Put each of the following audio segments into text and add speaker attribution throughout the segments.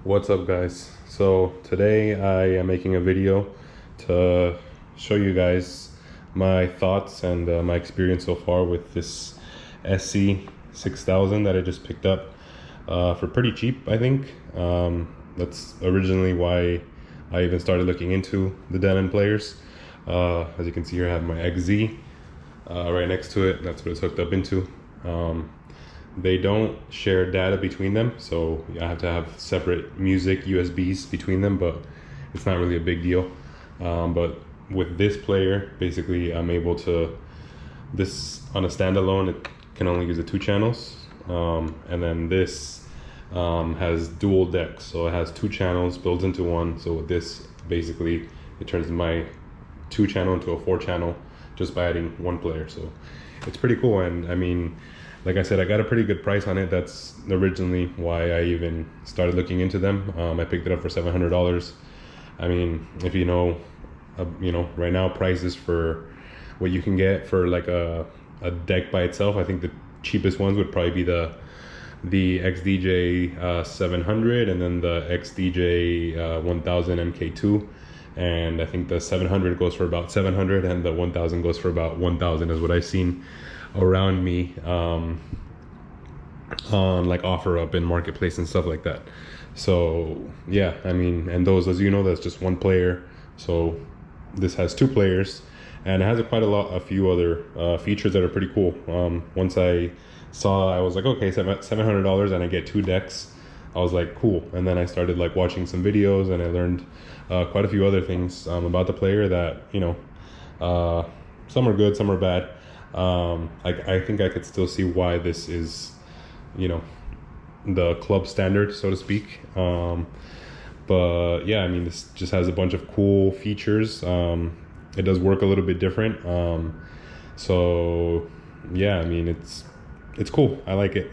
Speaker 1: What's up, guys? So today I am making a video to show you guys my thoughts and my experience so far with this SC6000 that I just picked up for pretty cheap, I think. That's originally why I even started looking into the Denon players. As you can see here, I have my XZ right next to it. That's what it's hooked up into. They don't share data between them, so I have to have separate music USBs between them, but it's not really a big deal. But with this player, basically I'm able to, this on a standalone, it can only use the 2 channels. And then this has dual decks, so it has 2 channels built into one. So with this, basically it turns my 2 channel into a 4 channel just by adding 1 player. So it's pretty cool. And I mean, like I said, I got a pretty good price on it. That's originally why I even started looking into them. I picked it up for $700. I mean, if you know, right now prices for what you can get for like a deck by itself, I think the cheapest ones would probably be the XDJ 700 and then the XDJ 1000 MK2. And I think the 700 goes for about 700 and the 1000 goes for about 1000 is what I've seen around me on like OfferUp and Marketplace and stuff like that. So yeah, I mean, and those, as you know, that's just 1 player. So this has 2 players and it has a few other features that are pretty cool. Once I saw, I was like, okay, $700 and I get 2 decks. I was like, cool. And then I started like watching some videos and I learned quite a few other things about the player that, you know, some are good, some are bad. I think I could still see why this is, you know, the club standard, so to speak. But yeah, I mean, this just has a bunch of cool features. It does work a little bit different. So yeah, I mean, it's cool. I like it.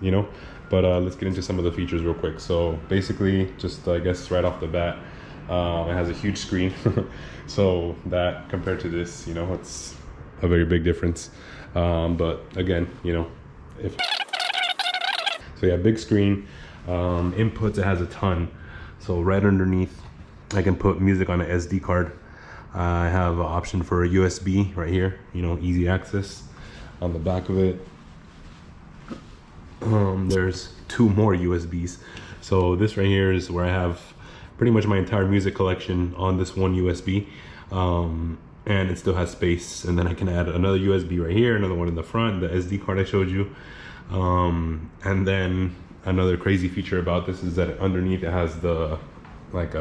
Speaker 1: You know, but let's get into some of the features real quick. So basically, just I guess right off the bat, it has a huge screen. So that compared to this, you know, it's a very big difference. But again, you know, so yeah, big screen. Inputs, it has a ton. So right underneath, I can put music on an SD card. I have an option for a USB right here, you know, easy access. On the back of it, there's 2 more USBs. So this right here is where I have pretty much my entire music collection on this one USB. And it still has space, and then I can add another USB right here, another one in the front, the SD card I showed you. And then another crazy feature about this is that underneath it has the like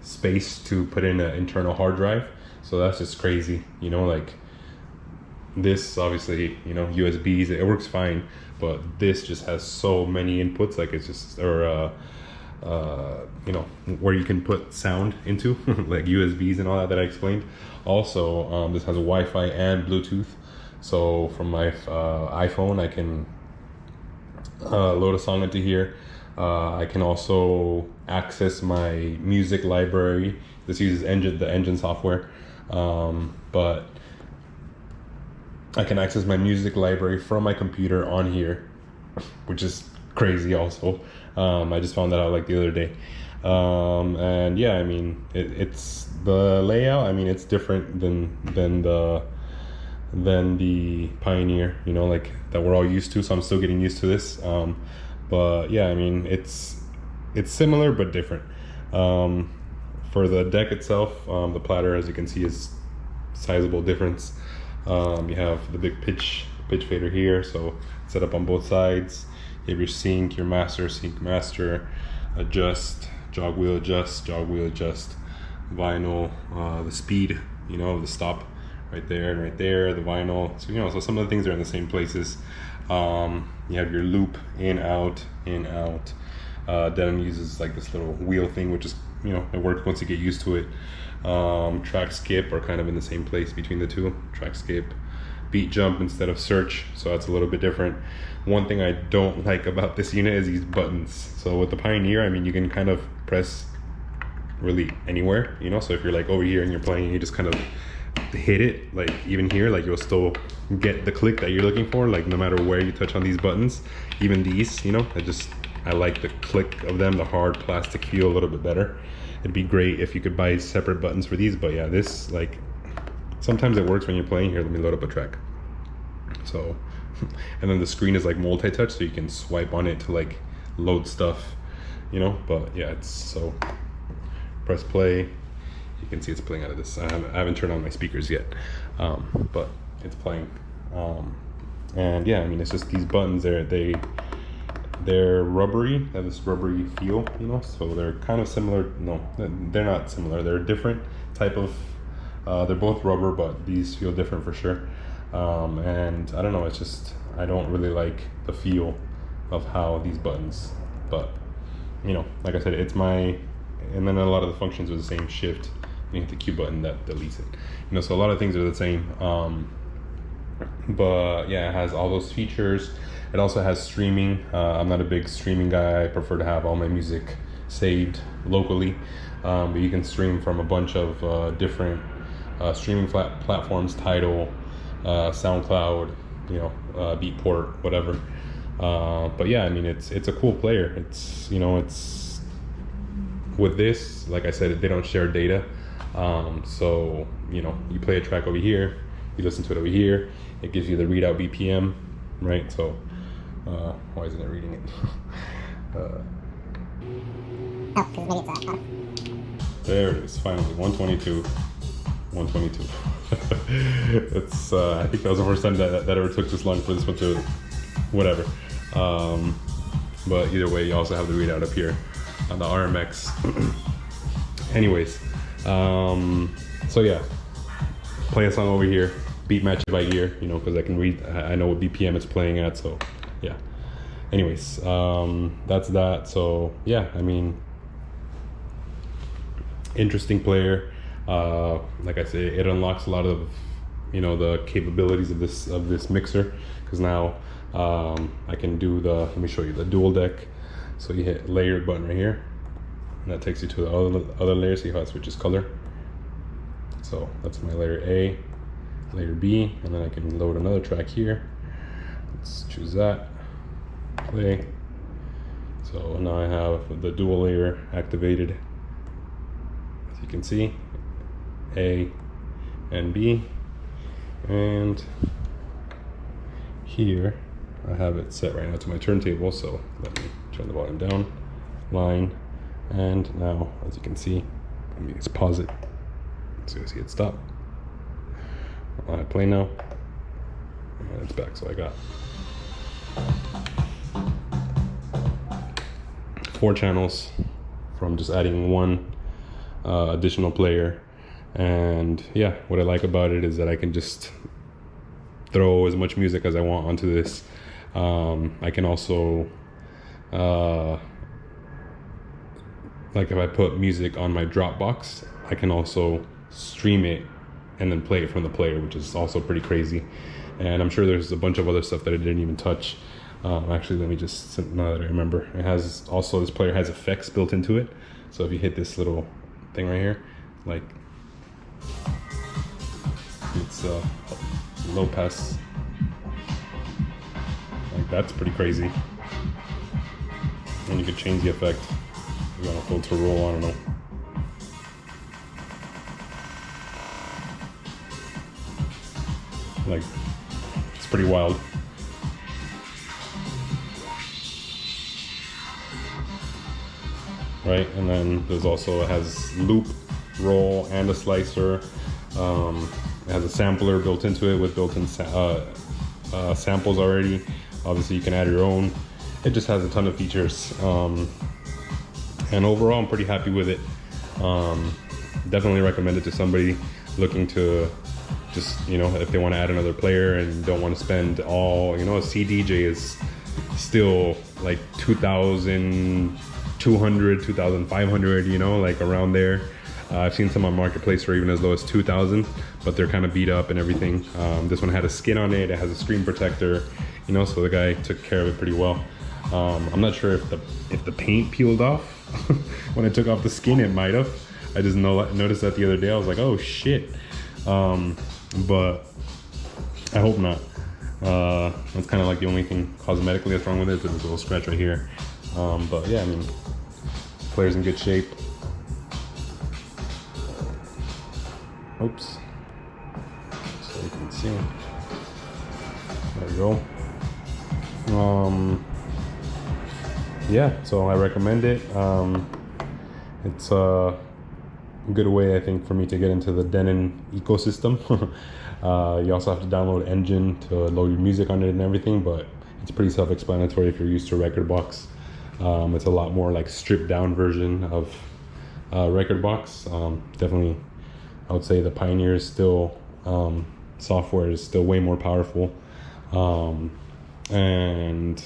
Speaker 1: space to put in an internal hard drive. So that's just crazy, you know, like this obviously, you know, USBs, it works fine, but this just has so many inputs, like it's just, or you know, where you can put sound into like USBs and all that I explained. Also, this has a Wi-Fi and Bluetooth. So from my iPhone, I can load a song into here. I can also access my music library. This uses the Engine software, but I can access my music library from my computer on here, which is crazy also. I just found that out like the other day. And yeah, I mean, it's the layout, I mean, it's different than the Pioneer, you know, like that we're all used to. So I'm still getting used to this. But yeah, I mean, it's similar but different. For the deck itself, the platter, as you can see, is sizable difference. You have the big pitch fader here, so it's set up on both sides. You have your sync, your master, sync master, adjust, jog wheel adjust, vinyl, the speed, you know, the stop right there and right there, the vinyl. So, you know, so some of the things are in the same places. You have your loop, in, out, in, out. Denon uses like this little wheel thing, which is, you know, it works once you get used to it. Track skip are kind of in the same place between the two. Track skip, beat jump instead of search, so that's a little bit different. One thing I don't like about this unit is these buttons. So with the Pioneer, I mean, you can kind of press really anywhere, you know, so if you're like over here and you're playing, you just kind of hit it, like even here, like you'll still get the click that you're looking for, like no matter where you touch on these buttons. Even these, you know, I just I like the click of them, the hard plastic feel a little bit better. It'd be great if you could buy separate buttons for these, but yeah, this, like, sometimes it works when you're playing. Here, let me load up a track. So, and then the screen is like multi-touch, so you can swipe on it to like load stuff, you know. But yeah, it's so, press play, you can see it's playing out of this. I haven't turned on my speakers yet, but it's playing. And yeah, I mean, it's just these buttons, they're rubbery, they have this rubbery feel, you know, so they're kind of similar. No, they're not similar, they're a different type of, they're both rubber, but these feel different for sure. And I don't know, it's just, I don't really like the feel of how these buttons, but you know, like I said, it's my, and then a lot of the functions are the same. Shift, you hit the Q button, that deletes it, you know, so a lot of things are the same. But yeah, it has all those features. It also has streaming. I'm not a big streaming guy. I prefer to have all my music saved locally, but you can stream from a bunch of different streaming platforms, Tidal, SoundCloud, you know, Beatport, whatever. But yeah, I mean, it's a cool player. It's, you know, it's, with this, like I said, they don't share data. So, you know, you play a track over here, you listen to it over here, it gives you the readout BPM, right? So, why isn't it reading it? Oh, because maybe it's there it is, finally, 122, 122. It's, I think that was the first time that ever took this long for this one to, whatever. But either way, you also have the readout up here on the RMX. Anyways, so yeah, play a song over here, beat match it by ear, you know, because I can read, I know what BPM it's playing at, so yeah. Anyways, that's that. So yeah, I mean, interesting player. Like I say, it unlocks a lot of, you know, the capabilities of this mixer, because now I can do the, let me show you the dual deck. So you hit layer button right here, and that takes you to the other layer. See how it switches color? So that's my layer A, layer B, and then I can load another track here. Let's choose that, play. So now I have the dual layer activated, as you can see, A and B, and here I have it set right now to my turntable. So let me turn the volume down, line, and now, as you can see, let me just pause it so you see it stop. I'll hit play now, and it's back. So I got 4 channels from just adding one additional player. And yeah, what I like about it is that I can just throw as much music as I want onto this. I can also, like if I put music on my Dropbox, I can also stream it and then play it from the player, which is also pretty crazy. And I'm sure there's a bunch of other stuff that I didn't even touch. Actually, let me just, now that I remember, it has also, this player has effects built into it. So if you hit this little thing right here, like it's low pass, like that's pretty crazy. And you could change the effect. You want to filter roll, I don't know. Like, it's pretty wild. Right, and then there's also, it has loop, roll, and a slicer. It has a sampler built into it with built-in samples already. Obviously you can add your own. It just has a ton of features. And overall, I'm pretty happy with it. Definitely recommend it to somebody looking to just, you know, if they want to add another player and don't want to spend all, you know, a CDJ is still like 2,200, 2,500, you know, like around there. I've seen some on Marketplace for even as low as 2,000, but they're kind of beat up and everything. This one had a skin on it. It has a screen protector, you know, so the guy took care of it pretty well. I'm not sure if the paint peeled off when I took off the skin. It might have. I just noticed that the other day. I was like, oh shit. But I hope not. That's kind of like the only thing cosmetically that's wrong with it. There's a little scratch right here. But yeah, I mean, player's in good shape. Oops. So you can see. There we go. Yeah, so I recommend it. It's a good way, I think, for me to get into the Denon ecosystem. You also have to download Engine to load your music on it and everything, but it's pretty self-explanatory if you're used to Rekordbox. It's a lot more like stripped down version of Rekordbox. Definitely, I would say the Pioneer is still, software is still way more powerful. And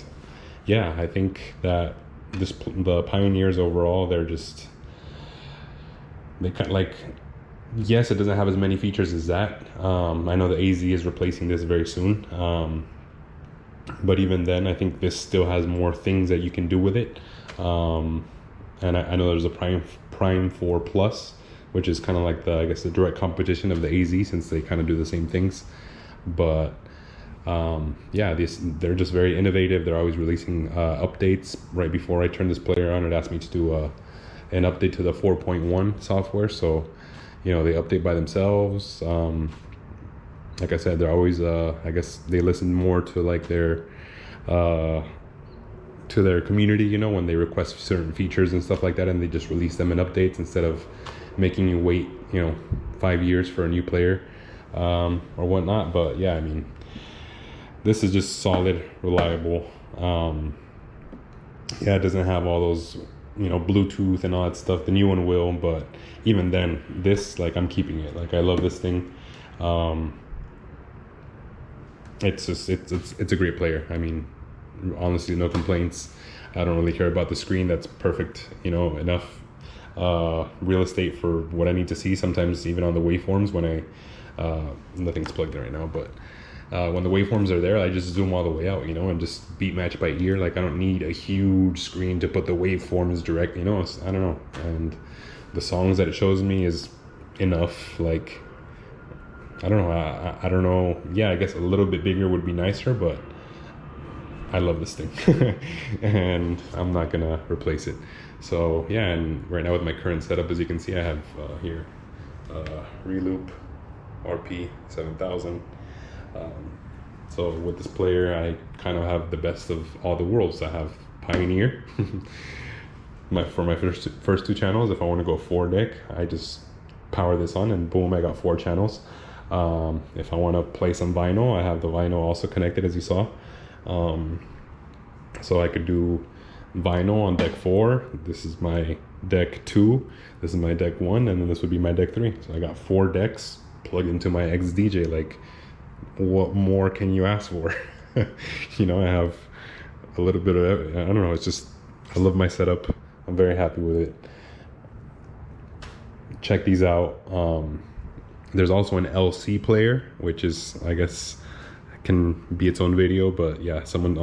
Speaker 1: yeah, I think that the Pioneers overall, they kind of like, yes, it doesn't have as many features as that. I know the AZ is replacing this very soon. But even then, I think this still has more things that you can do with it. And I know there's a Prime 4 Plus, which is kind of like I guess the direct competition of the AZ, since they kind of do the same things. But yeah, they're just very innovative. They're always releasing updates. Right before I turned this player on, it asked me to do an update to the 4.1 software. So, you know, they update by themselves. Like I said, they're always, I guess they listen more to like to their community, you know, when they request certain features and stuff like that, and they just release them in updates instead of making you wait, you know, 5 years for a new player or whatnot. But yeah, I mean, this is just solid, reliable. Yeah, it doesn't have all those, you know, Bluetooth and all that stuff. The new one will, but even then, this, like, I'm keeping it. Like, I love this thing. It's just it's a great player. I mean, honestly, no complaints. I don't really care about the screen. That's perfect, you know, enough real estate for what I need to see. Sometimes even on the waveforms when nothing's plugged in right now, but when the waveforms are there, I just zoom all the way out, you know, and just beat match by ear. Like, I don't need a huge screen to put the waveforms direct, you know. I don't know. And the songs that it shows me is enough. Like, I don't know. I don't know. Yeah, I guess a little bit bigger would be nicer, but I love this thing. And I'm not going to replace it. So, yeah, and right now with my current setup, as you can see, I have here Reloop RP7000. So with this player, I kind of have the best of all the worlds. I have Pioneer for my first two channels. If I want to go 4-deck, I just power this on and boom, I got 4 channels. If I want to play some vinyl, I have the vinyl also connected, as you saw. So I could do vinyl on deck 4. This is my deck 2. This is my deck 1, and then this would be my deck 3. So I got 4 decks plugged into my XDJ. Like, what more can you ask for? You know, I have a little bit of everything. I don't know, it's just, I love my setup. I'm very happy with it. Check these out. There's also an LC player, which is, I guess, can be its own video, but yeah, someone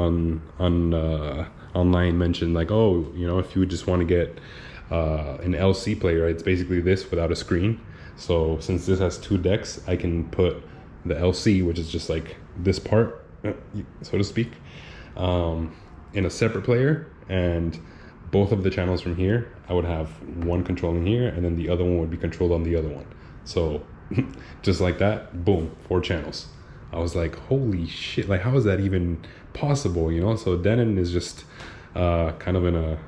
Speaker 1: online mentioned, like, oh, you know, if you just want to get an LC player, it's basically this without a screen. So since this has 2 decks, I can put the LC, which is just like this part, so to speak, in a separate player, and both of the channels from here, I would have one controlling here, and then the other one would be controlled on the other one. So just like that, boom, 4 channels. I was like, holy shit, like, how is that even possible, you know? So Denon is just kind of in a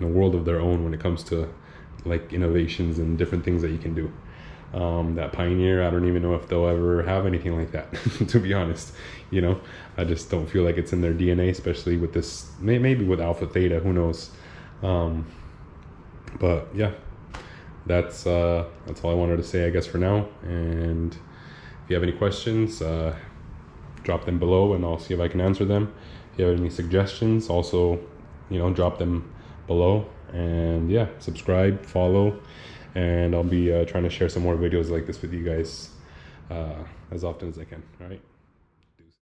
Speaker 1: world of their own when it comes to like innovations and different things that you can do. That Pioneer, I don't even know if they'll ever have anything like that, to be honest. You know, I just don't feel like it's in their DNA, especially with this, maybe with Alpha Theta, who knows. But yeah, that's all I wanted to say, I guess, for now. And if you have any questions, drop them below and I'll see if I can answer them. If you have any suggestions, also, you know, drop them below. And yeah, subscribe, follow, and I'll be trying to share some more videos like this with you guys as often as I can. All right.